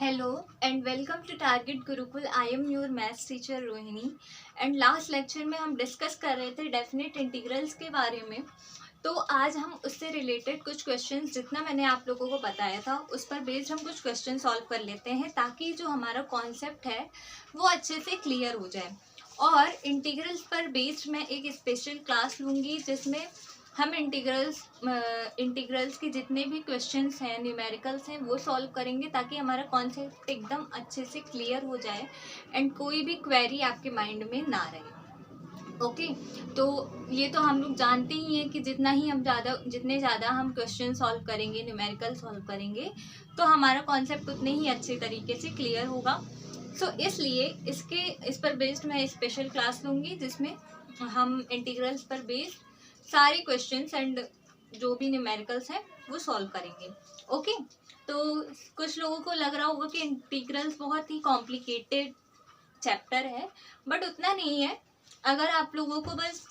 Hello and welcome to Target Gurukul. I am your maths teacher Rohini and last lecture में हम discuss कर रहे थे डेफिनेट इंटीग्रल्स के बारे में। तो आज हम उससे रिलेटेड कुछ क्वेश्चंस जितना मैंने आप लोगों को बताया था उस पर बेस्ड हम कुछ क्वेश्चन सॉल्व कर लेते हैं ताकि जो हमारा कॉन्सेप्ट है वो अच्छे से क्लियर हो जाए। और इंटीग्रल्स पर बेस्ड मैं एक स्पेशल क्लास लूँगी जिसमें हम इंटीग्रल्स के जितने भी क्वेश्चंस हैं न्यूमेरिकल्स हैं वो सॉल्व करेंगे ताकि हमारा कॉन्सेप्ट एकदम अच्छे से क्लियर हो जाए एंड कोई भी क्वेरी आपके माइंड में ना रहे। ओके तो ये तो हम लोग जानते ही हैं कि जितने ज़्यादा हम क्वेश्चन सॉल्व करेंगे न्यूमेरिकल सॉल्व करेंगे तो हमारा कॉन्सेप्ट उतने ही अच्छे तरीके से क्लियर होगा। सो इसलिए इस पर बेस्ड मैं स्पेशल क्लास लूँगी जिसमें हम इंटीग्रल्स पर बेस्ड सारे क्वेश्चंस एंड जो भी न्यूमेरिकल्स हैं वो सॉल्व करेंगे। ओके तो कुछ लोगों को लग रहा होगा कि इंटीग्रल्स बहुत ही कॉम्प्लिकेटेड चैप्टर है, बट उतना नहीं है। अगर आप लोगों को बस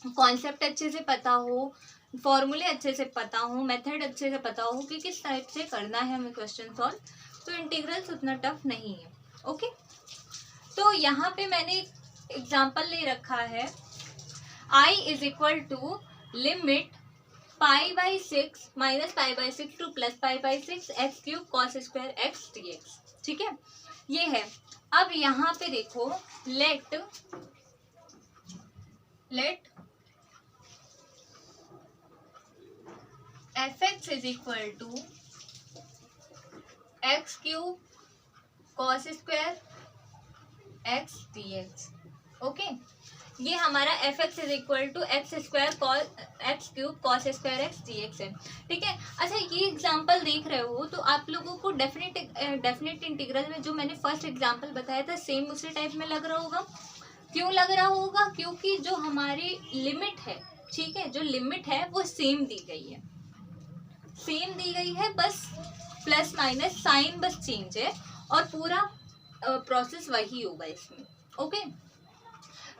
कॉन्सेप्ट अच्छे से पता हो, फॉर्मूले अच्छे से पता हो, मेथड अच्छे से पता हो कि किस टाइप से करना है हमें क्वेश्चन सॉल्व, तो इंटीग्रल्स उतना टफ नहीं है। ओके तो यहाँ पे मैंने एग्जाम्पल ले रखा है I is equal to limit π/6 minus π/6 to plus π/6 x³ cos square x dx। ठीक है, ये है। अब यहाँ पे देखो let fx is equal to x³ cos square x dx। Okay ये हमारा fx is equal to x² cos square x dx है। ठीक है, अच्छा ये एग्जांपल देख रहे हो तो आप लोगों को डेफिनेट इंटीग्रल में जो मैंने फर्स्ट एग्जांपल बताया था सेम उसी टाइप में लग रहा होगा। क्यों लग रहा होगा? क्योंकि जो हमारी लिमिट है, ठीक है, जो लिमिट है वो सेम दी गई है, बस प्लस माइनस साइन बस चेंज है और पूरा प्रोसेस वही होगा इसमें। ओके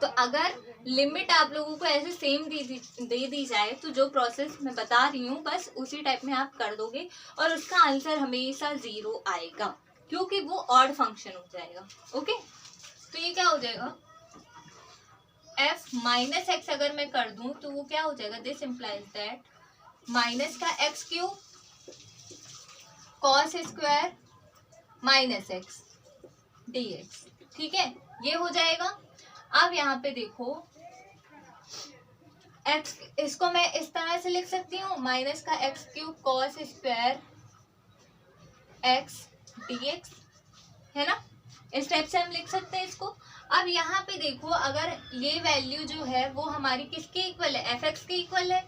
तो अगर लिमिट आप लोगों को ऐसे सेम दे दी जाए तो जो प्रोसेस मैं बता रही हूँ बस उसी टाइप में आप कर दोगे और उसका आंसर हमेशा 0 आएगा क्योंकि वो ऑड फंक्शन हो जाएगा। ओके तो ये क्या हो जाएगा, f माइनस एक्स अगर मैं कर दूं तो वो क्या हो जाएगा, दिस इम्प्लाइज दैट माइनस का x³ cos square minus x dx। ठीक है, ये हो जाएगा। अब यहाँ पे देखो x, इसको मैं इस तरह से लिख सकती हूँ माइनस का x³ cos square x dx, है ना, इस टाइप से हम लिख सकते हैं इसको। अब यहाँ पे देखो अगर ये वैल्यू जो है वो हमारी किसके इक्वल है, fx के इक्वल है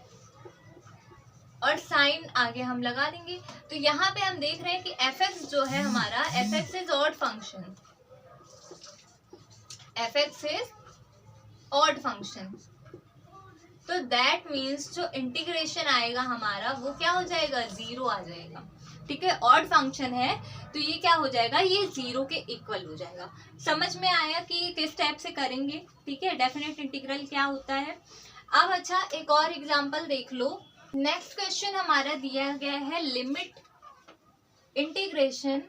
और साइन आगे हम लगा देंगे। तो यहाँ पे हम देख रहे हैं कि fx जो है हमारा, fx is odd function, fx is odd function, तो दैट मीन्स जो इंटीग्रेशन आएगा हमारा वो क्या हो जाएगा, 0 आ जाएगा। ठीक है, ऑड फंक्शन है तो ये क्या हो जाएगा, ये 0 के इक्वल हो जाएगा। समझ में आया कि किस टाइप से करेंगे। ठीक है, डेफिनेट इंटीग्रल क्या होता है। अब अच्छा एक और एग्जांपल देख लो। नेक्स्ट क्वेश्चन हमारा दिया गया है limit integration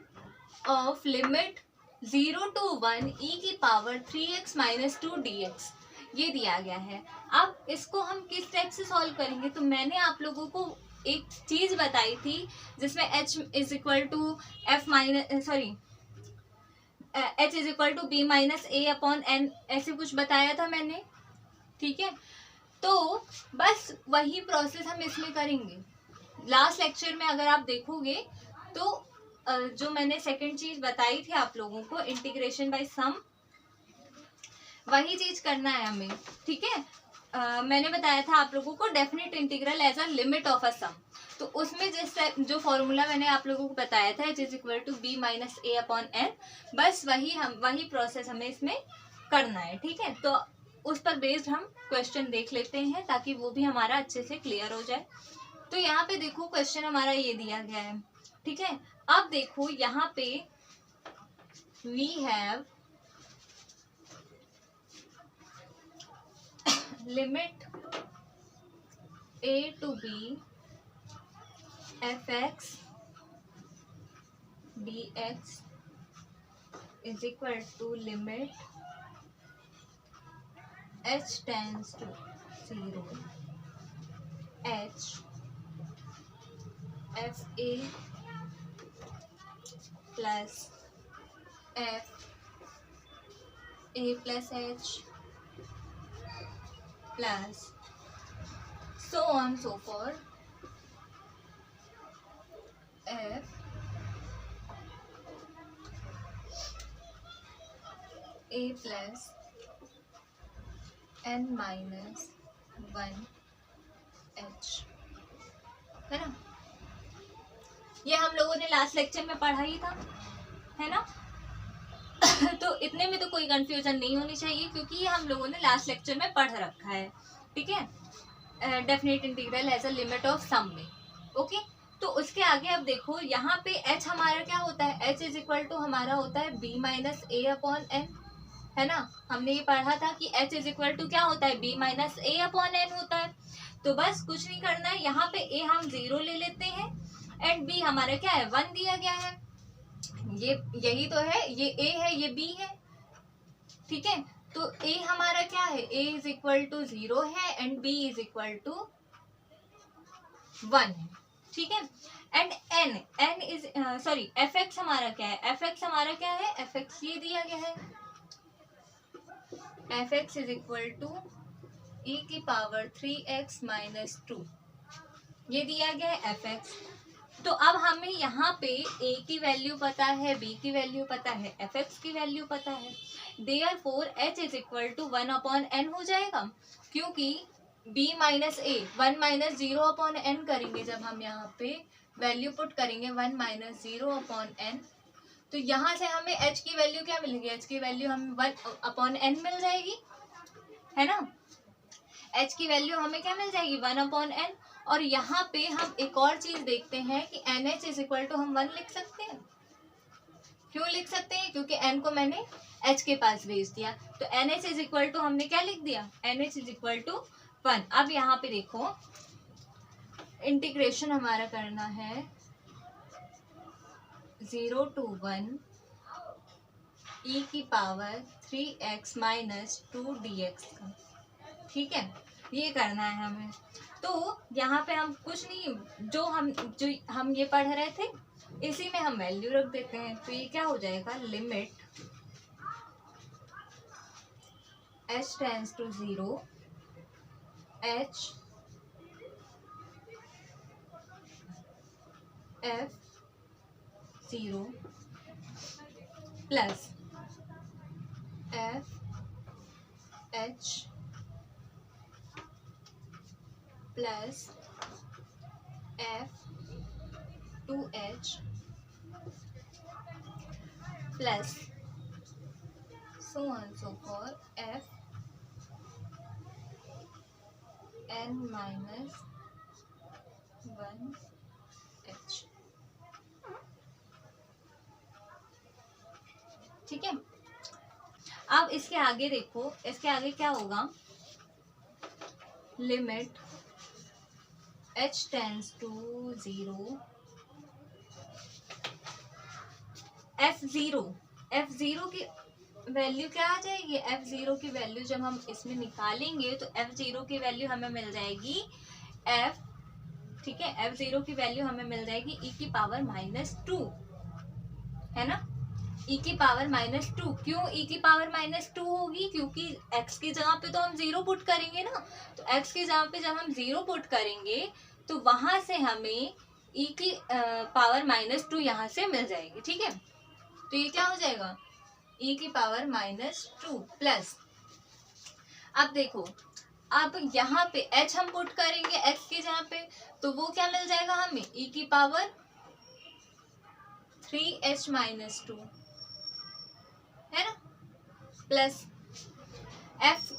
of limit 0 to 1 e⁻3x - 2 dx, ये दिया गया है। अब इसको हम किस टाइप से सॉल्व करेंगे, तो मैंने आप लोगों को एक चीज बताई थी जिसमें h is equal to b-a/n ऐसे कुछ बताया था मैंने। ठीक है, तो बस वही प्रोसेस हम इसमें करेंगे। लास्ट लेक्चर में अगर आप देखोगे तो जो मैंने सेकंड चीज बताई थी आप लोगों को, इंटीग्रेशन बाय सम, वही चीज करना है हमें। ठीक है, मैंने बताया था आप लोगों को definite integral as a limit of a sum, तो उसमें जो फॉर्मूला मैंने आप लोगों को बताया था it is equal to b-a/n, बस वही प्रोसेस हमें इसमें करना है। ठीक है, तो उस पर बेस्ड हम क्वेश्चन देख लेते हैं ताकि वो भी हमारा अच्छे से क्लियर हो जाए। तो यहाँ पे देखो क्वेश्चन हमारा ये दिया गया है। ठीक है, अब देखो यहाँ पे we have limit a to b fx dx is equal to limit h tends to 0 h f a plus f a plus h plus so on so forth f a plus n minus 1 h, है ना। ये हम लोगों ने last lecture में पढ़ा ही था, है ना। तो इतने में तो कोई कंफ्यूजन नहीं होनी चाहिए क्योंकि ये हम लोगों ने लास्ट लेक्चर में पढ़ रखा है, ठीक है। Definite integral as a limit of sum में, ओके। तो उसके आगे अब देखो यहाँ पे h हमारा क्या होता है, h इज इक्वल टू हमारा होता है b माइनस ए अपॉन एन, है ना। हमने ये पढ़ा था कि h इज इक्वल टू क्या होता है, b माइनस ए अपॉन एन होता है। तो बस कुछ नहीं करना है, यहाँ पे a हम 0 ले लेते हैं एंड b हमारा क्या है 1 दिया गया है। ये यही तो है, ये a है ये b है, ठीक है। तो a हमारा क्या है, a इज इक्वल टू 0 है and b is equal to 1 है, ठीक है। And n is sorry fx हमारा क्या है, fx हमारा क्या है, fx ये दिया गया है, fx is equal to e की पावर 3x माइनस 2, ये दिया गया है fx। तो अब हमें यहाँ पे a की वैल्यू पता है, b की वैल्यू पता है, fx की वैल्यू पता है, therefore h is equal to 1 upon n हो जाएगा, क्योंकि b minus a 1 minus 0 upon n करेंगे, जब हम यहाँ पे वैल्यू पुट करेंगे 1 माइनस 0 अपॉन n, तो यहाँ से हमें h की वैल्यू क्या मिलेगी, h की वैल्यू हमें 1 अपॉन n मिल जाएगी, है ना। h की वैल्यू हमें क्या मिल जाएगी 1 अपॉन n। और यहाँ पे हम एक और चीज देखते हैं कि NH इज इक्वल टू हम 1 लिख सकते हैं। क्यों लिख सकते हैं, क्योंकि n को मैंने h के पास भेज दिया, तो NH इज इक्वल टू हमने क्या लिख दिया, NH इज इक्वल टू 1। अब यहाँ पे देखो इंटीग्रेशन हमारा करना है 0 to 1 e की पावर 3x माइनस 2 dx का, ठीक है, ये करना है हमें। तो यहाँ पे हम कुछ नहीं, जो हम ये पढ़ रहे थे इसी में हम वैल्यू रख देते हैं, तो ये क्या हो जाएगा, limit h tends to 0 h f 0 plus f h plus f 2h plus so on so forth f n minus 1h, ठीक है। अब इसके आगे देखो, इसके आगे क्या होगा, limit h tends to 0 f0 की वैल्यू क्या आ जाएगी, f0 की वैल्यू जब हम इसमें निकालेंगे तो f0 की वैल्यू हमें मिल जाएगी f, ठीक है, f0 की वैल्यू हमें मिल जाएगी e की पावर माइनस 2, है ना, e की पावर माइनस 2। क्यों e की पावर माइनस 2 होगी, क्योंकि x की जगह पे तो हम 0 पुट करेंगे ना, तो x की जगह पे जब हम 0 पुट करेंगे तो वहां से हमें e की पावर माइनस 2 यहाँ से मिल जाएगी, ठीक है। तो ये क्या हो जाएगा, e की पावर माइनस 2 प्लस, अब देखो अब यहाँ पे h हम पुट करेंगे x की जगह पे, तो वो क्या मिल जाएगा हमें, e की पावर 3h माइनस 2, है ना, प्लस f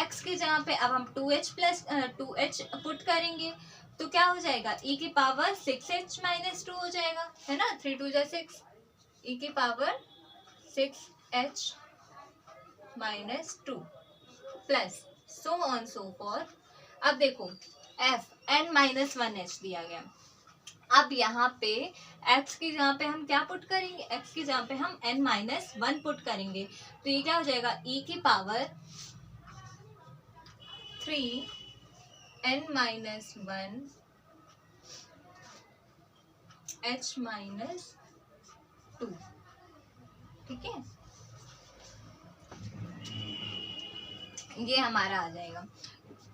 x की जगह पे अब हम 2h प्लस 2h पुट करेंगे, तो क्या हो जाएगा, e की पावर 6h माइनस 2 हो जाएगा, है ना, 3 2 जा 6, e की power 6h minus 2 plus so on so forth। अब देखो f n माइनस 1h दिया गया, अब यहाँ पे x की जगह पे हम क्या पुट करेंगे, x की जगह पे हम n-1 पुट करेंगे, तो ये क्या हो जाएगा e की पावर 3n-1 h-2, ठीक है, ये हमारा आ जाएगा।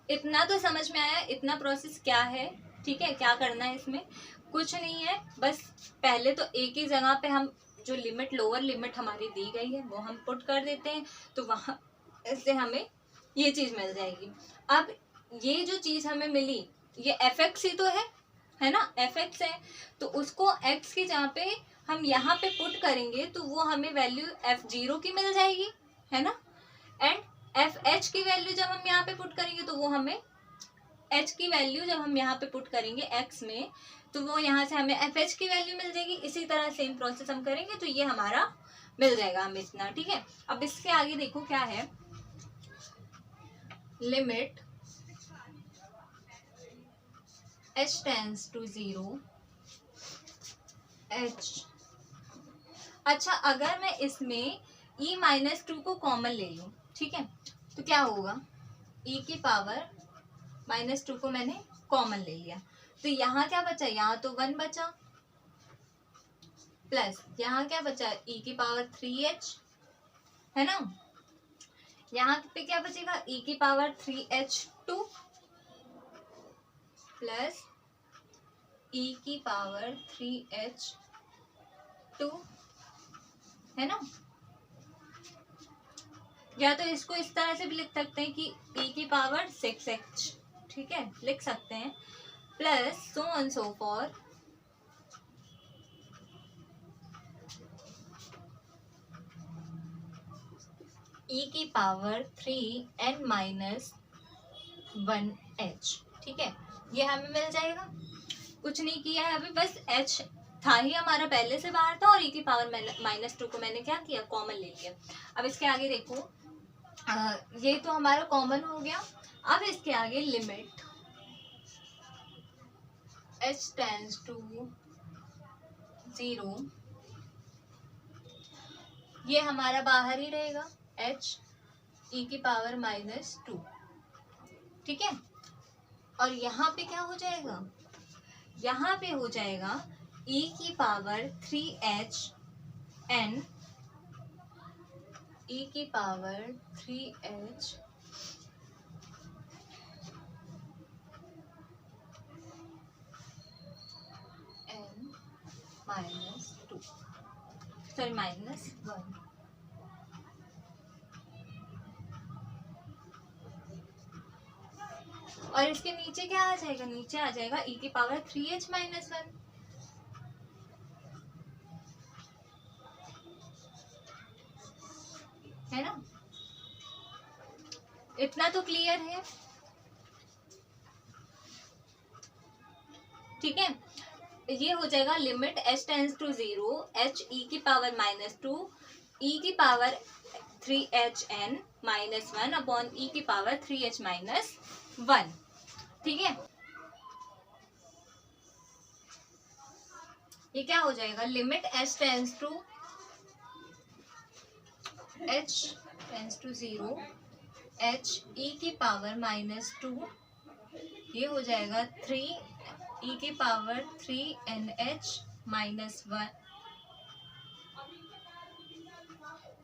इतना तो समझ में आया, इतना प्रोसेस क्या है, ठीक है, क्या करना है इसमें, कुछ नहीं है, बस पहले तो एक ही जगह पे हम जो लिमिट, लोअर लिमिट हमारी दी गई है वो हम पुट कर देते हैं, तो वहाँ से हमें ये चीज़ मिल जाएगी। अब ये जो चीज़ हमें मिली ये fx ही तो है ना, fx है, तो उसको x की जगह पे हम यहाँ पे पुट करेंगे तो वो हमें वैल्यू f0 की मिल जाएगी, है ना, एंड fh की वैल्यू जब हम यहाँ पे पुट करेंगे तो वो हमें h की वैल्यू जब हम यहाँ पे पुट करेंगे x में तो वो यहाँ से हमें fh की वैल्यू मिल जाएगी। इसी तरह सेम प्रोसेस हम करेंगे तो ये हमारा मिल जाएगा हमें इतना, ठीक है। अब इसके आगे देखो क्या है, limit h tends to 0 h, अच्छा अगर मैं इसमें e-2 को कॉमन ले लूं, ठीक है, तो क्या होगा, e की पावर -2 को मैंने कॉमन ले लिया, तो यहाँ क्या बचा, यहाँ तो 1 बचा, प्लस यहाँ क्या बचा, e की पावर 3h, है ना, यहाँ पे क्या बचेगा, e की पावर 3h2 प्लस e की पावर 3h2, है ना, या तो इसको इस तरह से भी लिख सकते हैं कि e की पावर 6h, ठीक है, लिख सकते हैं, plus so on so for e की पावर 3n-1h, ठीक है, ये हमें मिल जाएगा। कुछ नहीं किया है अभी, बस h था ही हमारा पहले से बाहर था और e की पावर -2 को मैंने क्या किया, कॉमन ले लिया। अब इसके आगे देखो, ये तो हमारा कॉमन हो गया। अब इसके आगे लिमिट h टेंड्स टू 0, ये हमारा बाहर ही रहेगा, h e की पावर -2, ठीक है, और यहाँ पे क्या हो जाएगा, यहाँ पे हो जाएगा e की पावर 3h n, e की पावर 3h n -2, सॉरी -1, और इसके नीचे क्या आ जाएगा, नीचे आ जाएगा e की पावर 3h -1, है ना, इतना तो क्लियर है, ठीक है, ये हो जाएगा limit h tends to 0 h e की पावर -2 e की पावर 3hn -1 अपॉन e की पावर 3h -1, ठीक है, ये क्या हो जाएगा, limit h tends to 0 h e की पावर -2, ये हो जाएगा 3 e की पावर 3nh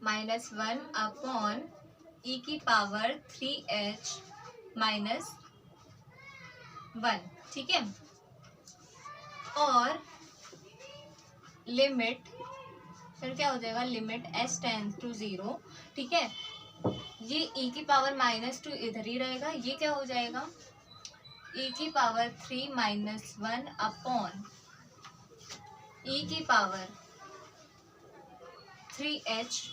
-1 अपॉन e की पावर 3h -1, ठीक है, और लिमिट फिर क्या हो जाएगा, लिमिट h टेंड्स टू 0, ठीक है, ये e की पावर -2 इधर ही रहेगा, ये क्या हो जाएगा, e की पावर 3 -1 अपॉन e की पावर 3h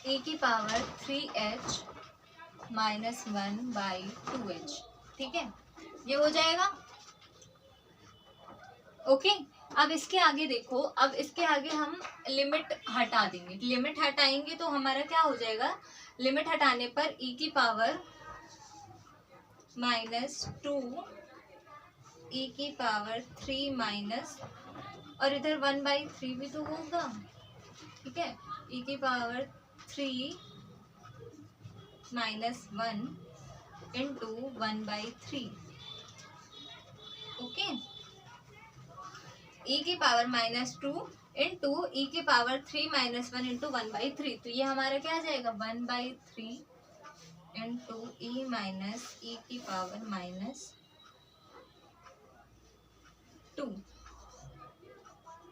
e की पावर 3h -1/2h, ठीक है, ये हो जाएगा, ओके। अब इसके आगे देखो, अब इसके आगे हम लिमिट हटा देंगे, लिमिट हटाएंगे तो हमारा क्या हो जाएगा, लिमिट हटाने पर e की पावर माइनस 2 ई की पावर 3 माइनस, और इधर 1/3 भी तो होगा, ठीक है, ई की पावर 3 माइनस 1 इंटू 1/3, ओके, ई की पावर -2 इंटू ई की पावर 3 माइनस 1 इंटू 1/3, तो ये हमारा क्या आ जाएगा 1/3 इंटू ई माइनस ई की पावर -2,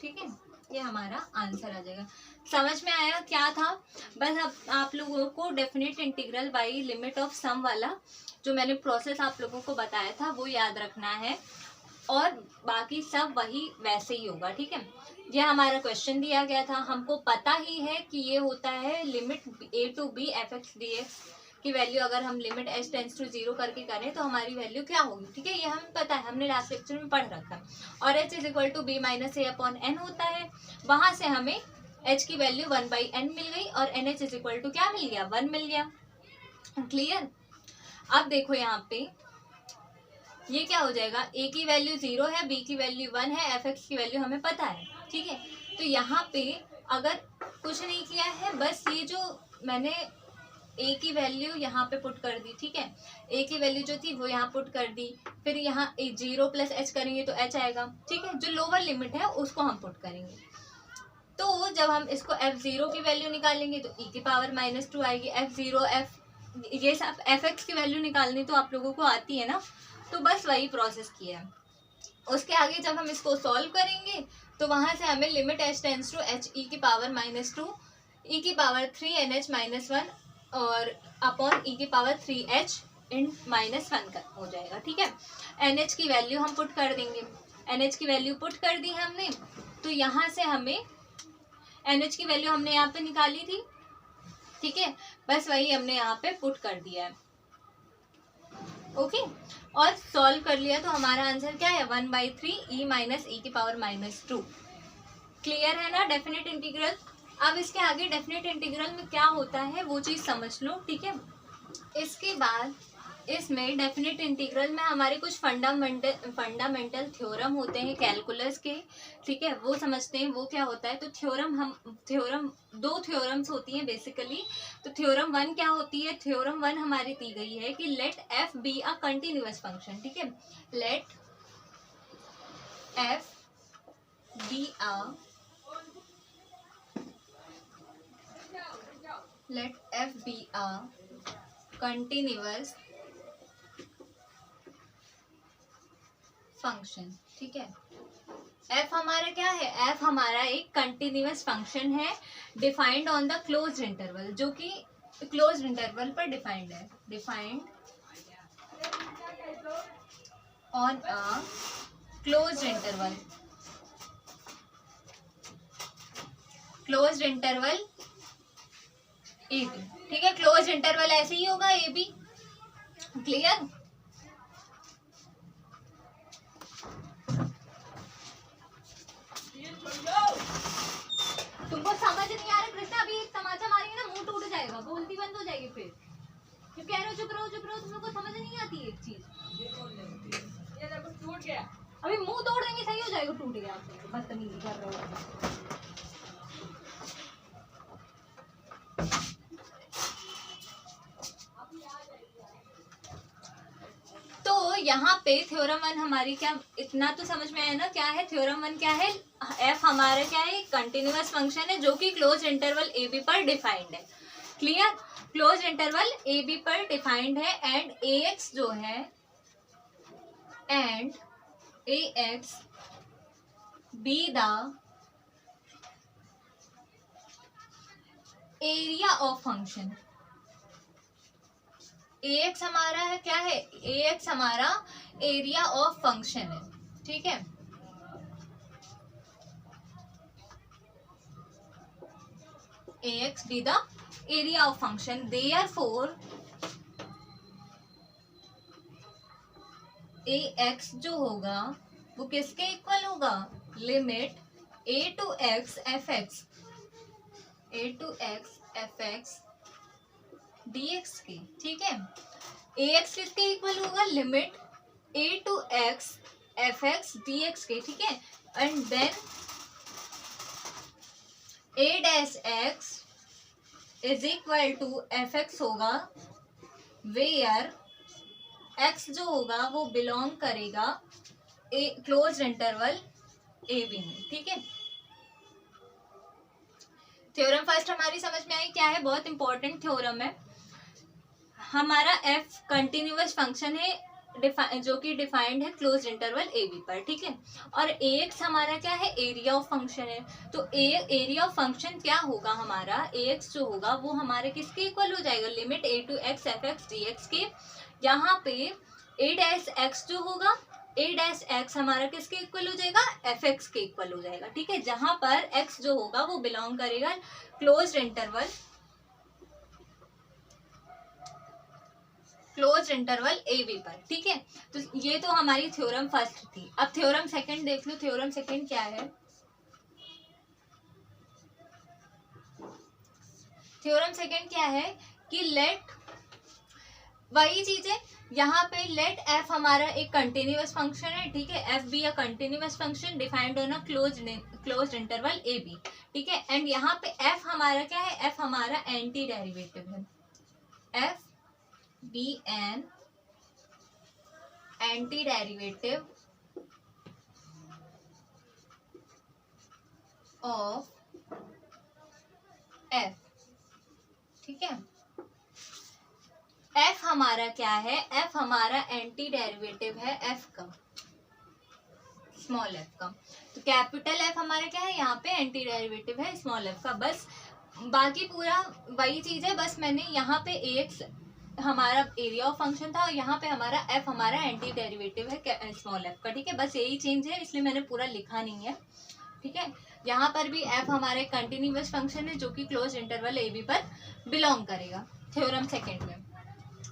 ठीक है, ये हमारा आंसर आ जाएगा। समझ में आया क्या था? बस अब आप लोगों को definite integral by limit of sum वाला जो मैंने प्रोसेस आप लोगों को बताया था वो याद रखना है, और बाकी सब वही वैसे ही होगा, ठीक है। ये हमारा क्वेश्चन दिया गया था, हमको पता ही है कि ये होता है limit a to b f(x) dx की वैल्यू अगर हम लिमिट h टेंड्स टू 0 करके करें तो हमारी वैल्यू क्या होगी, ठीक है, ये हमें पता है, हमने लास्ट लेक्चर में पढ़ रखा है। और h is equal to b minus a upon n होता है, वहां से हमें h की वैल्यू 1/n मिल गई और nh इज इक्वल टू क्या मिल गया 1 मिल गया, क्लियर। अब देखो यहाँ पे ये क्या हो जाएगा, a की वैल्यू 0 है, b की वैल्यू 1 है, f(x) की वैल्यू हमें पता है, ठीक है। तो यहाँ पे अगर कुछ नहीं किया है, बस ये जो मैंने a की वैल्यू यहाँ पे पुट कर दी, ठीक है, a की वैल्यू जो थी वो यहाँ पुट कर दी, फिर यहाँ 0 प्लस h करेंगे तो h आएगा, ठीक है, जो लोअर लिमिट है उसको हम पुट करेंगे। तो जब हम इसको f0 की वैल्यू निकालेंगे तो e की पावर -2 आएगी, f0 ये सब f(x) की वैल्यू निकालनी तो आप लोगों को आती है ना, तो बस वही प्रोसेस किया है। उसके आगे जब हम इसको सॉल्व करेंगे तो वहां से हमें limit h tends to h e की पावर -2 e की पावर 3 nh -1 और अपॉन e की पावर 3h इन -1 का हो जाएगा, ठीक है। nh की वैल्यू हम पुट कर देंगे, nh की वैल्यू पुट कर दी हमने, तो यहाँ से हमें nh की वैल्यू हमने यहाँ पे निकाली थी, ठीक है, बस वही हमने यहाँ पे पुट कर दिया है, ओके, और सॉल्व कर लिया तो हमारा आंसर क्या है 1/3 e माइनस ई की पावर -2, क्लियर है ना डेफिनेट इंटीग्रल। अब इसके आगे डेफिनेट इंटीग्रल में क्या होता है वो चीज समझ लो, ठीक है। इसके बाद इसमें डेफिनेट इंटीग्रल में हमारे कुछ फंडामेंटल थ्योरम होते हैं कैलकुलस के, ठीक है, वो समझते हैं वो क्या होता है। तो थ्योरम 2 थ्योरम्स होती हैं बेसिकली। तो थ्योरम 1 क्या होती है, थ्योरम 1 हमारी दी गई है कि let f be a continuous function, ठीक है, let f be a continuous function, ठीक है। f हमारा क्या है, f हमारा एक कंटिन्यूअस फंक्शन है defined on the closed interval, जो कि क्लोज्ड इंटरवल पर डिफाइंड है, defined on a closed interval, closed interval A b, ठीक है, क्लोज्ड इंटरवल ऐसे ही होगा ए बी, क्लियर। तुमको समझ नहीं आ रहा कृष्णा, अभी एक तमाचा मारेंगे ना मुंह टूट जाएगा, बोलती बंद हो जाएगी, फिर क्यों कह रहे हो चुप रहो चुप रहो, तुम लोग को समझ नहीं आती एक चीज, ये देखो टूट गया, अभी मुंह तोड़ देंगे सही हो जाएगा, टूट गया, बदतमीजी कर रहे हो। तो यहाँ पे थ्योरम 1 हमारी क्या, इतना तो समझ में आया ना, क्या है थ्योरम 1, क्या है, f हमारा क्या है कंटिन्यूअस फंक्शन है जो कि क्लोज इंटरवल ए बी पर डिफाइंड है, clear, close interval A B पर डिफाइंड है, एंड ax जो है, and ax be the area of function, ax हमारा है क्या है, ax हमारा एरिया ऑफ फंक्शन है, ठीक है। ax be the area of function, therefore ax जो होगा वो किसके इक्वल होगा, limit a to x fx dx की, ठीक है। ए एक्स किसके इक्वल होगा, limit A to x F x D x के, ठीक है। And then a dash x is equal to F x होगा, वेयर एक्स जो होगा वो बिलोंग करेगा a close interval A b में, ठीक है। थ्योरम फर्स्ट हमारी समझ में आई, क्या है, बहुत इंपॉर्टेंट थ्योरम है। हमारा एफ कंटिन्यूअस फंक्शन है जो कि डिफाइंड है क्लोज इंटरवल ए बी पर, ठीक है। और ए एक्स हमारा क्या है, एरिया ऑफ फंक्शन है। तो एरिया ऑफ फंक्शन क्या होगा हमारा, ए एक्स जो होगा वो हमारे किसके इक्वल हो जाएगा, limit A to x F x D x के। यहाँ पे ए डैश एक्स जो होगा, ए डैश एक्स हमारा किसके इक्वल हो जाएगा, एफ एक्स के इक्वल हो जाएगा, ठीक है। जहां पर एक्स जो होगा वो बिलोंग करेगा क्लोज इंटरवल ए बी पर, ठीक है। तो ये तो हमारी थ्योरम फर्स्ट थी। अब थ्योरम सेकंड देख लो। थ्योरम सेकंड क्या है, थ्योरम सेकंड क्या है कि लेट, वही चीज है यहाँ पे, लेट एफ हमारा एक कंटिन्यूअस फंक्शन है, ठीक है। F be a continuous function defined on a closed interval A b, ठीक है। एंड यहाँ पे एफ हमारा क्या है, एफ हमारा एंटी डेरिवेटिव है, f be an anti derivative of f, ठीक है। एफ हमारा क्या है, एफ हमारा एंटी डेरिवेटिव है एफ का, स्मॉल एफ का। तो कैपिटल एफ हमारा क्या है, यहाँ पे एंटी डेरिवेटिव है स्मॉल एफ का। बस बाकी पूरा वही चीज है, बस मैंने यहाँ पे ए एक्स हमारा एरिया ऑफ फंक्शन था और यहाँ पे हमारा एफ हमारा एंटी डेरिवेटिव है स्मॉल एफ का, ठीक है। बस यही चेंज है, इसलिए मैंने पूरा लिखा नहीं है, ठीक है। यहाँ पर भी एफ हमारे कंटिन्यूअस फंक्शन है जो कि क्लोज इंटरवल ए बी पर बिलोंग करेगा, थ्योरम सेकेंड में।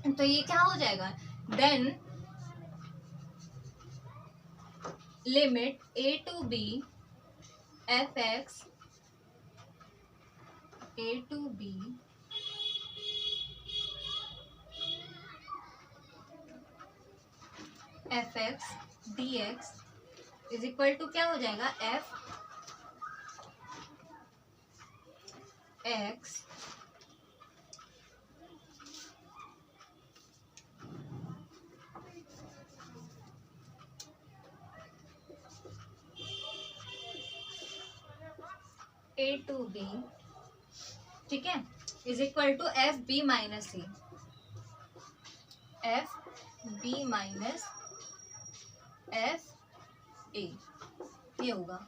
तो ये क्या हो जाएगा, then limit A to B F x A to B F x D x is equal to क्या हो जाएगा, f x A to b, ठीक है, is equal to f B minus a, f B minus f a, ये होगा।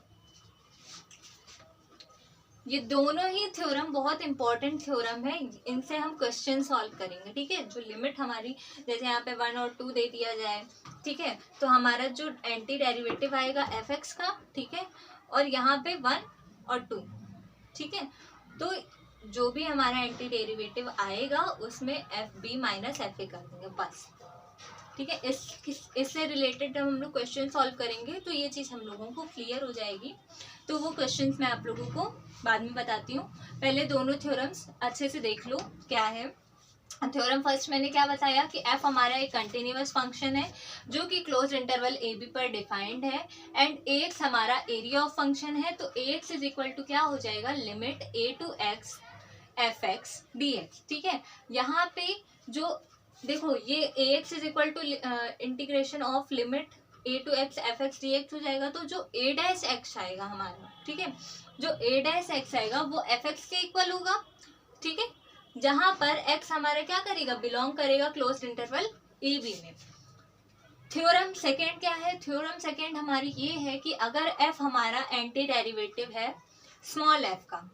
ये दोनों ही थ्योरम बहुत इंपॉर्टेंट थ्योरम है, इनसे हम क्वेश्चन सॉल्व करेंगे, ठीक है। जो लिमिट हमारी, जैसे यहाँ पे 1 और 2 दे दिया जाए, ठीक है, तो हमारा जो एंटी डेरिवेटिव आएगा एफ एक्स का, ठीक है, और यहाँ पे 1 और 2, ठीक है। तो जो भी हमारा एंटी डेरिवेटिव आएगा उसमें f B minus f a कर देंगे बस, ठीक है। इससे रिलेटेड जब हम लोग क्वेश्चन सॉल्व करेंगे तो ये चीज़ हम लोगों को क्लियर हो जाएगी। तो वो क्वेश्चंस मैं आप लोगों को बाद में बताती हूँ, पहले दोनों थ्योरम्स अच्छे से देख लो क्या है। थ्योरम फर्स्ट मैंने क्या बताया कि एफ हमारा एक कंटिन्यूअस फंक्शन है जो कि क्लोज इंटरवल ए बी पर डिफाइंड है, एंड ए एक्स हमारा एरिया ऑफ फंक्शन है। तो A X is equal to क्या हो जाएगा, limit A to x F x D x, ठीक है। यहाँ पे जो देखो ये A X is equal to integration of limit A to x F x D X हो जाएगा। तो जो ए डैश एक्स आएगा हमारा, ठीक है, जो ए डैश एक्स आएगा वो एफ एक्स के इक्वल होगा, ठीक है, जहां पर एक्स हमारा क्या करेगा, बिलोंग करेगा क्लोज्ड इंटरवल ए बी में। थ्योरम सेकेंड क्या है, थ्योरम सेकेंड हमारी ये है कि अगर एफ हमारा एंटी डेरिवेटिव है स्मॉल एफ का,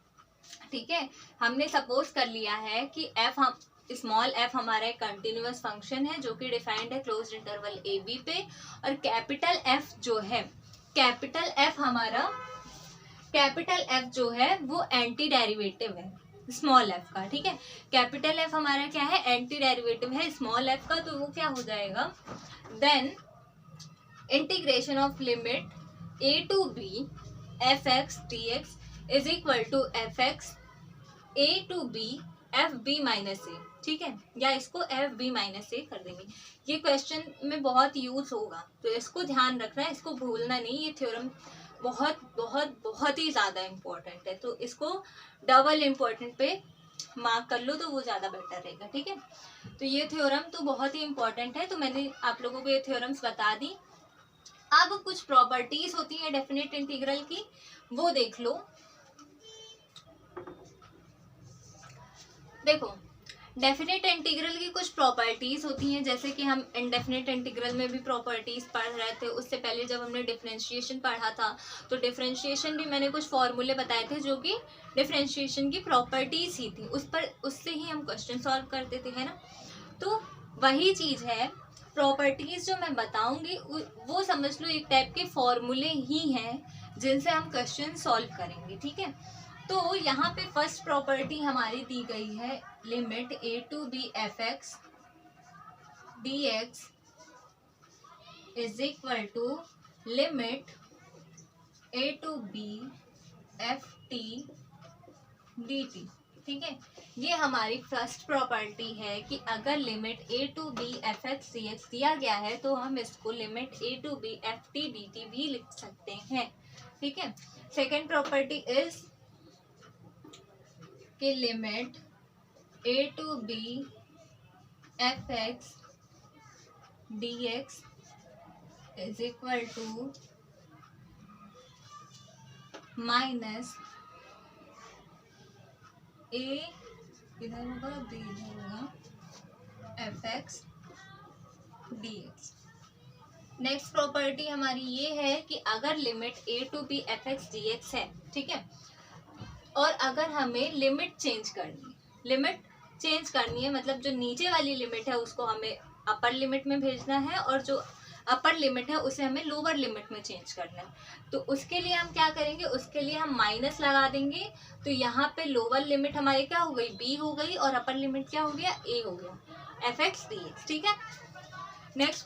ठीक है, हमने सपोज कर लिया है कि एफ हम स्मॉल एफ हमारा एक कंटिन्यूअस फंक्शन है जो कि डिफाइंड है क्लोज्ड इंटरवल ए बी पे, और कैपिटल एफ जो है, कैपिटल एफ हमारा, कैपिटल एफ जो है वो एंटी डेरिवेटिव है स्मॉल एफ का, ठीक है। कैपिटल एफ हमारा क्या है, एंटी डेरिवेटिव है स्मॉल एफ का। तो वो क्या हो जाएगा, then integration of limit A to B F x D x is equal to F x A to B F B minus A, ठीक है, या इसको एफ बी माइनस ए कर देंगे। ये क्वेश्चन में बहुत यूज होगा, तो इसको ध्यान रखना है, इसको भूलना नहीं। ये थ्योरम बहुत बहुत बहुत ही ज़्यादा इम्पोर्टेंट है, तो इसको डबल इम्पोर्टेंट पे मार्क कर लो तो वो ज़्यादा बेटर रहेगा, ठीक है। तो ये थ्योरम तो बहुत ही इम्पोर्टेंट है, तो मैंने आप लोगों को ये थ्योरम्स बता दी। अब कुछ प्रॉपर्टीज होती है डेफिनेट इंटीग्रल की, वो देख लो। देखो, डेफिनेट इंटीग्रल की कुछ प्रॉपर्टीज होती हैं, जैसे कि हम इंडेफिनेट इंटीग्रल में भी प्रॉपर्टीज पढ़ रहे थे। उससे पहले जब हमने डिफरेंशिएशन पढ़ा था, तो डिफरेंशिएशन भी मैंने कुछ फॉर्मूले बताए थे जो कि डिफरेंशिएशन की प्रॉपर्टीज ही थी, उससे ही हम क्वेश्चन सॉल्व करते थे, है ना। तो वही चीज है, प्रॉपर्टीज जो मैं बताऊंगी वो समझ लो एक टाइप के फॉर्मूले ही हैं जिनसे हम क्वेश्चन सॉल्व करेंगे, ठीक है। तो यहाँ पे फर्स्ट प्रॉपर्टी हमारी दी गई है, limit A to B F x D x is equal to limit A to B f t d t, ठीक है। ये हमारी फर्स्ट प्रॉपर्टी है कि अगर limit A to B F x D x दिया गया है तो हम इसको limit A to B f t d t भी लिख सकते हैं, ठीक है। सेकेंड प्रॉपर्टी इज कि limit A to B F x D x is equal to minus A इधर होगा बी इधर होगा F x D X. Next property हमारी ये है कि अगर limit A to B F x D X है, ठीक है, और अगर हमें लिमिट चेंज करनी है, मतलब जो नीचे वाली लिमिट है उसको हमें अपर लिमिट में भेजना है और जो अपर लिमिट है उसे हमें लोअर लिमिट में चेंज करना है। तो उसके लिए हम क्या करेंगे, उसके लिए हम माइनस लगा देंगे। तो यहाँ पे लोअर लिमिट हमारी क्या हो गई, बी हो गई, और अपर लिमिट क्या हो गया, ए हो गया, एफ एक्स डी एक्स, ठीक है। नेक्स्ट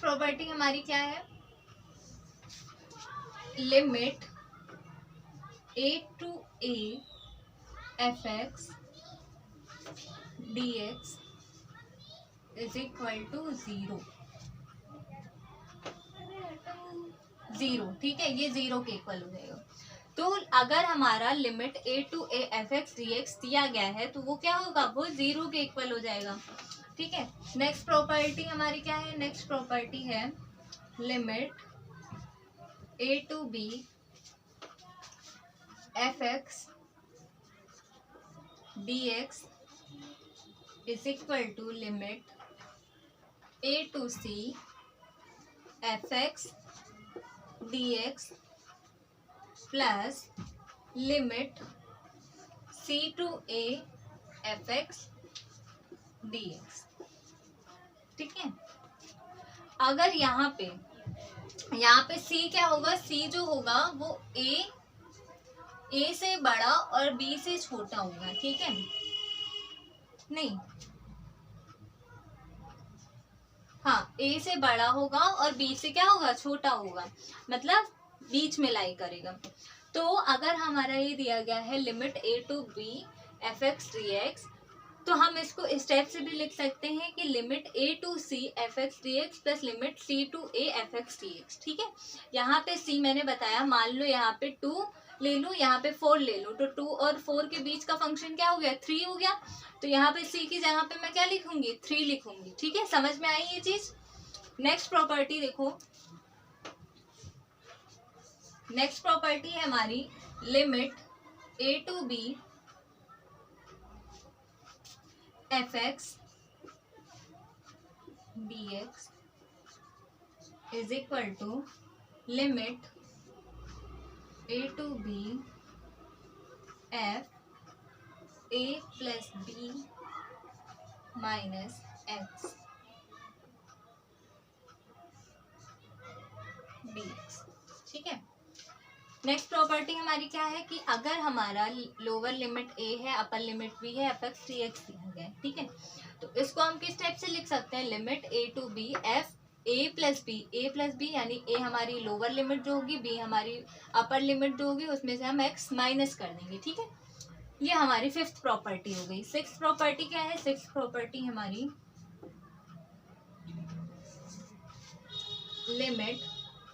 प्रॉपर्टी हमारी क्या है, limit A to a f x D x is equal to zero, ठीक है, ये जीरो के इक्वल हो जाएगा। तो अगर हमारा limit A to a f x D x दिया गया है तो वो क्या होगा, वो जीरो के इक्वल हो जाएगा, ठीक है। नेक्स्ट प्रॉपर्टी हमारी क्या है, नेक्स्ट प्रॉपर्टी है limit A to B F x D x is equal to limit A to c f x D x plus limit c to a f x D x, ठीक है। अगर यहाँ पे सी क्या होगा, सी जो होगा वो ए से बड़ा और बी से छोटा होगा, ठीक है, नहीं, हाँ, ए से बड़ा होगा और बी से क्या होगा, छोटा होगा, मतलब बीच में लाई करेगा। तो अगर हमारा ये दिया गया है limit A to B F x D x, तो हम इसको स्टेप से भी लिख सकते हैं कि limit A to c f x D x plus limit c to a f x D x, ठीक है। यहाँ पे सी मैंने बताया, मान लो यहाँ पे 2 ले लूँ, यहाँ पे 4 ले लूँ, तो 2 और 4 के बीच का फंक्शन क्या हो गया, 3 हो गया। तो यहाँ पे सी की जगह पे मैं क्या लिखूंगी, 3 लिखूंगी, ठीक है। समझ में आई ये चीज। नेक्स्ट प्रॉपर्टी देखो, नेक्स्ट प्रॉपर्टी है हमारी limit A to B F x D x is equal to limit A to B f a plus b minus x D x, ठीक है। नेक्स्ट प्रॉपर्टी हमारी क्या है कि अगर हमारा लोअर लिमिट ए है, अपर लिमिट बी है, एफ एक्स डी एक्स दिया गया है, ठीक है, तो इसको हम किस टाइप से लिख सकते हैं, limit A to B f a plus b, यानी ए हमारी लोअर लिमिट जो होगी, बी हमारी अपर लिमिट जो होगी, उसमें से हम एक्स माइनस कर देंगे, ठीक है। ये हमारी फिफ्थ प्रॉपर्टी हो गई। सिक्स्थ प्रॉपर्टी क्या है? सिक्स्थ प्रॉपर्टी हमारी limit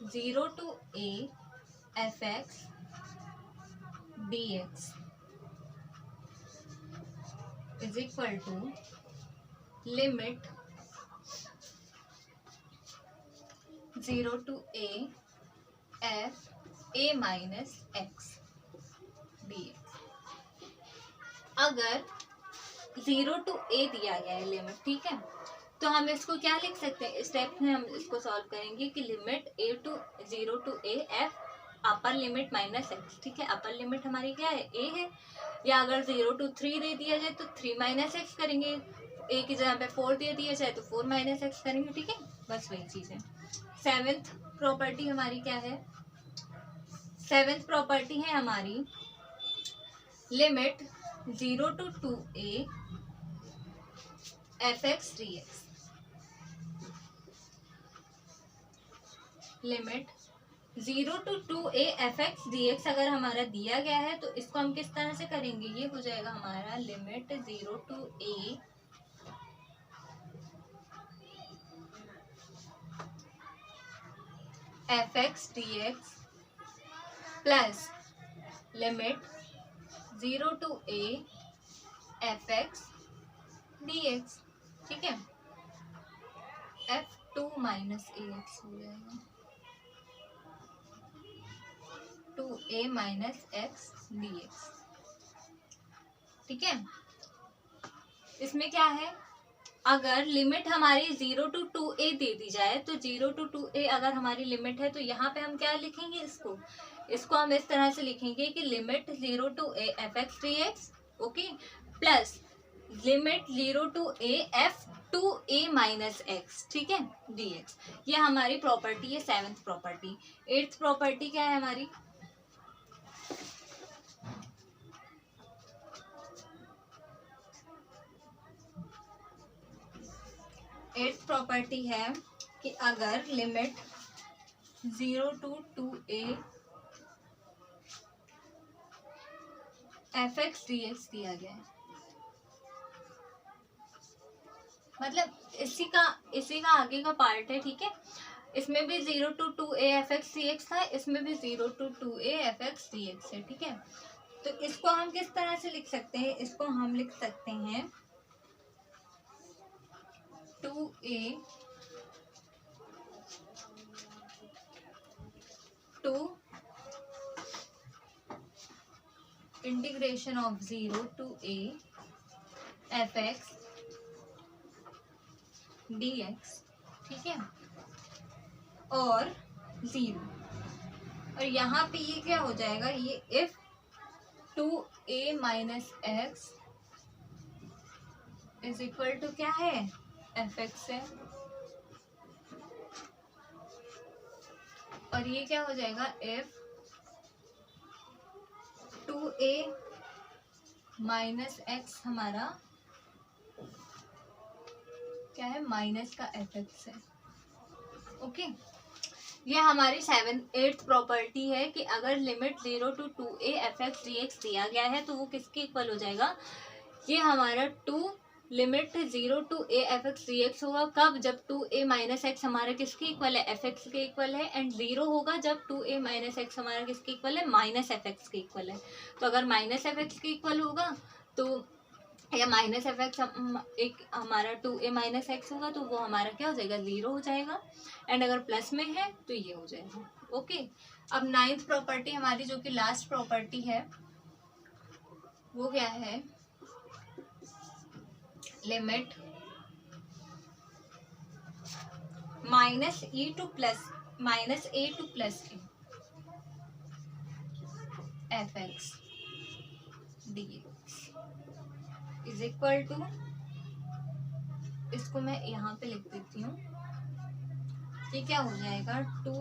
0 to a fx dx is equal to limit 0 to a f a minus x dx। अगर 0 to a दिया गया है लिमिट, ठीक है, तो हम इसको क्या लिख सकते हैं? स्टेप में हम इसको सॉल्व करेंगे कि limit a to 0 to a f upper limit minus x, ठीक है, अपर लिमिट हमारी क्या है? a है। या अगर 0 to 3 दे दिया जाए तो 3 माइनस एक्स करेंगे, a की जगह पे 4 दे दिया जाए तो 4 माइनस एक्स करेंगे, ठीक है, बस वही चीज है। सेवेंथ प्रॉपर्टी हमारी क्या है? सेवेंथ प्रॉपर्टी है हमारी limit 0 to 2a fx dx। Limit 0 to 2a fx dx अगर हमारा दिया गया है तो इसको हम किस तरह से करेंगे? ये हो जाएगा हमारा limit 0 to a fx dx plus limit 0 to a fx dx, ठीक है, f2 माइनस ax हो जाएगा 2a माइनस एक्स dx, ठीक है। इसमें क्या है? अगर लिमिट हमारी 0 to 2a दे दी जाए तो 0 to 2a अगर हमारी लिमिट है तो यहाँ पे हम क्या लिखेंगे? इसको हम इस तरह से लिखेंगे कि limit 0 to a fx dx, okay, plus limit 0 to a f2a minus x, ठीक है, dx। ये हमारी प्रॉपर्टी है सेवेंथ प्रॉपर्टी। एट्थ प्रॉपर्टी क्या है हमारी? एट्थ प्रॉपर्टी है कि अगर limit 0 to 2a fx dx दिया गया है, मतलब इसी का आगे का पार्ट है, ठीक है, इसमें भी 0 to 2a fx dx था, इसमें भी 0 to 2a fx dx है, ठीक है। तो इसको हम किस तरह से लिख सकते हैं? इसको हम लिख सकते हैं 2a to integration of 0 to a fx dx, ठीक है, और 0, और यहाँ पे ये क्या हो जाएगा? ये if 2a minus x is equal to क्या है? fx है, और ये क्या हो जाएगा? if 2a माइनस एक्स हमारा क्या है? माइनस का fx है, ओके। ये हमारी एट्थ प्रॉपर्टी है कि अगर limit 0 to 2a fx dx दिया गया है तो वो किसके इक्वल हो जाएगा? ये हमारा 2 limit 0 to a fx dx होगा कब? जब 2a माइनस एक्स हमारा किसके इक्वल है? fx के इक्वल है, एंड 0 होगा जब 2a माइनस एक्स हमारा किसके इक्वल है? माइनस fx के इक्वल है। तो अगर माइनस fx के इक्वल होगा तो या माइनस fx एक हमारा 2a माइनस एक्स होगा तो वो हमारा क्या हो जाएगा? 0 हो जाएगा, एंड अगर प्लस में है तो ये हो जाएगा, ओके। अब नाइन्थ प्रॉपर्टी हमारी जो कि लास्ट प्रॉपर्टी है वो क्या है? Limit minus a to plus a fx dx is equal to, इसको मैं यहाँ पे लिख देती हूँ, ये क्या हो जाएगा? 2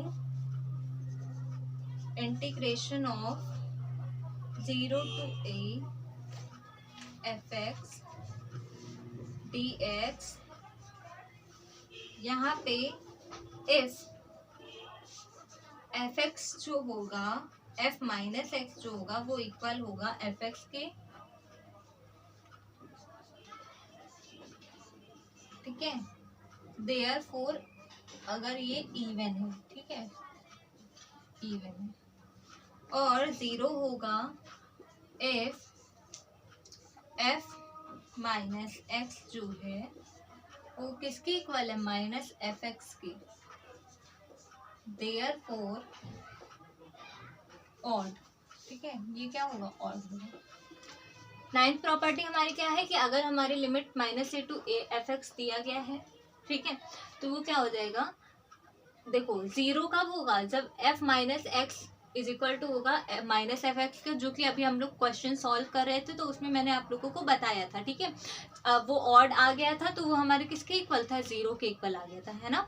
integration of 0 to a fx dx। यहाँ पे if fx जो होगा f माइनस एक्स जो होगा वो इक्वल होगा fx के, ठीक है, देयरफॉर अगर ये इवन है, ठीक है, इवन है, और 0 होगा इफ f माइनस एक्स जो है वो किसकी इक्वल है, माइनस एफ एक्स की, देयरफॉर ऑड, ठीक है, ये क्या होगा, ऑड होगा। 9th प्रॉपर्टी हमारी क्या है कि अगर हमारी limit minus a to a f x दिया गया है, ठीक है, तो वो क्या हो जाएगा, देखो 0 कब होगा, जब f minus x is equal to होगा माइनस एफ एक्स का, जो कि अभी हम लोग क्वेश्चन सॉल्व कर रहे थे तो उसमें मैंने आप लोगों को बताया था, ठीक है। वो ऑड आ गया था तो वो हमारे किसके इक्वल था, 0 के इक्वल आ गया था, है ना,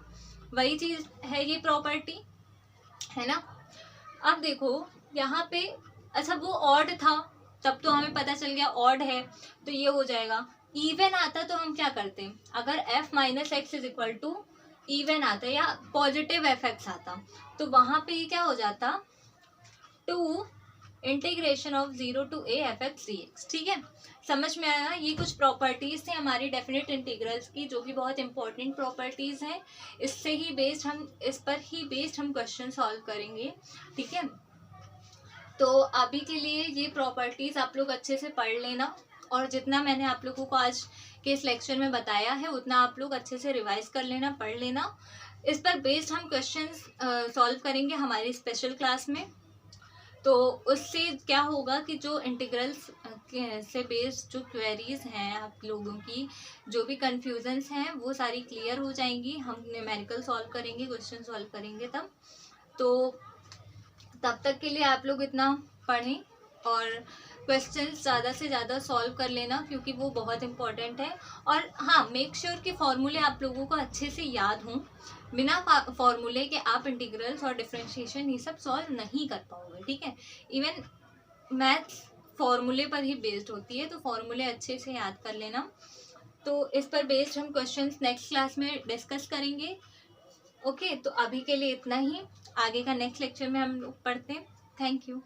वही चीज है ये प्रॉपर्टी, है ना। अब देखो यहाँ पे, अच्छा वो ऑड था तब तो हमें पता चल गया ऑड है, तो ये हो जाएगा। इवन आता तो हम क्या करते हैं, अगर f minus x is equal to even आता या पॉजिटिव एफ एक्स आता तो वहां पे ये क्या हो जाता, 2 integration of 0 to a f x D x, ठीक है, समझ में आया। ये कुछ प्रॉपर्टीज थे हमारी डेफिनेट इंटीग्रल्स की, जो कि बहुत इंपॉर्टेंट प्रॉपर्टीज हैं, इससे ही बेस्ड हम, इस पर ही बेस्ड हम क्वेश्चन सॉल्व करेंगे, ठीक है। तो अभी के लिए ये प्रॉपर्टीज आप लोग अच्छे से पढ़ लेना, और जितना मैंने आप लोगों को आज के इस लेक्चर में बताया है उतना आप लोग अच्छे से रिवाइज कर लेना, पढ़ लेना। इस पर बेस्ड हम क्वेश्चंस सॉल्व करेंगे हमारी स्पेशल क्लास में। तो उससे क्या होगा कि जो इंटीग्रल्स से बेस्ड जो क्वेरीज हैं आप लोगों की, जो भी कन्फ्यूजन्स हैं वो सारी क्लियर हो जाएंगी। हम न्यूमेरिकल सॉल्व करेंगे, क्वेश्चन सॉल्व करेंगे तब। तो तब तक के लिए आप लोग इतना पढ़ें और क्वेश्चंस ज़्यादा से ज़्यादा सॉल्व कर लेना, क्योंकि वो बहुत इंपॉर्टेंट है। और हाँ, मेक श्योर कि फॉर्मूले आप लोगों को अच्छे से याद हों। बिना फॉर्मूले के आप इंटीग्रल्स और डिफरेंशिएशन ये सब सॉल्व नहीं कर पाओगे, ठीक है। इवन मैथ्स फॉर्मूले पर ही बेस्ड होती है, तो फॉर्मूले अच्छे से याद कर लेना। तो इस पर बेस्ड हम क्वेश्चंस नेक्स्ट क्लास में डिस्कस करेंगे। ओके, तो अभी के लिए इतना ही, आगे का नेक्स्ट लेक्चर में हम लोग पढ़ते हैं। Thank you.